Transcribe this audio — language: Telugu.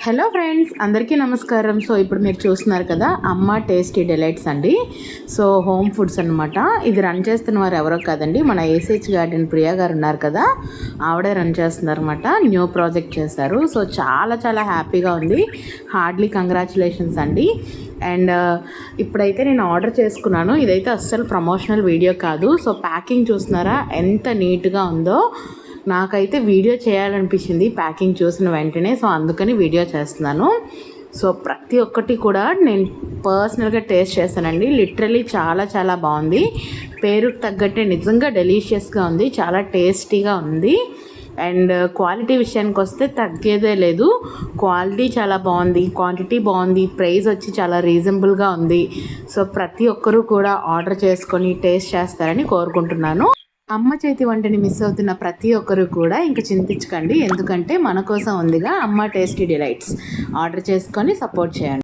హలో ఫ్రెండ్స్, అందరికీ నమస్కారం. సో ఇప్పుడు మీరు చూస్తున్నారు కదా, అమ్మ టేస్టీ డిలైట్స్ అండి. సో హోమ్ ఫుడ్స్ అనమాట. ఇది రన్ చేస్తున్న వారు ఎవరో కాదండి, మన ఏసీహెచ్ గార్డెన్ ప్రియా గారు ఉన్నారు కదా, ఆవిడే రన్ చేస్తున్నారు అనమాట. న్యూ ప్రాజెక్ట్ చేశారు. సో చాలా చాలా హ్యాపీగా ఉంది. హార్డ్లీ కంగ్రాచులేషన్స్ అండి. అండ్ ఇప్పుడైతే నేను ఆర్డర్ చేసుకున్నాను. ఇదైతే అస్సలు ప్రమోషనల్ వీడియో కాదు. సో ప్యాకింగ్ చూస్తున్నారా ఎంత నీట్గా ఉందో. నాకైతే వీడియో చేయాలనిపించింది ప్యాకింగ్ చూసిన వెంటనే. సో అందుకని వీడియో చేస్తున్నాను. సో ప్రతి ఒక్కటి కూడా నేను పర్సనల్గా టేస్ట్ చేశానండి. లిటరలీ చాలా చాలా బాగుంది. పేరుకు తగ్గట్టే నిజంగా డెలీషియస్గా ఉంది, చాలా టేస్టీగా ఉంది. అండ్ క్వాలిటీ విషయానికి వస్తే తగ్గేదే లేదు. క్వాలిటీ చాలా బాగుంది, క్వాంటిటీ బాగుంది, ప్రైస్ వచ్చి చాలా రీజనబుల్గా ఉంది. సో ప్రతి ఒక్కరూ కూడా ఆర్డర్ చేసుకొని టేస్ట్ చేస్తారని కోరుకుంటున్నాను. అమ్మ చేతి వంటని మిస్ అవుతున్న ప్రతి ఒక్కరు కూడా ఇంక చింతించకండి, ఎందుకంటే మన కోసం ఉందిగా అమ్మ టేస్టీ డిలైట్స్. ఆర్డర్ చేసుకొని సపోర్ట్ చేయండి.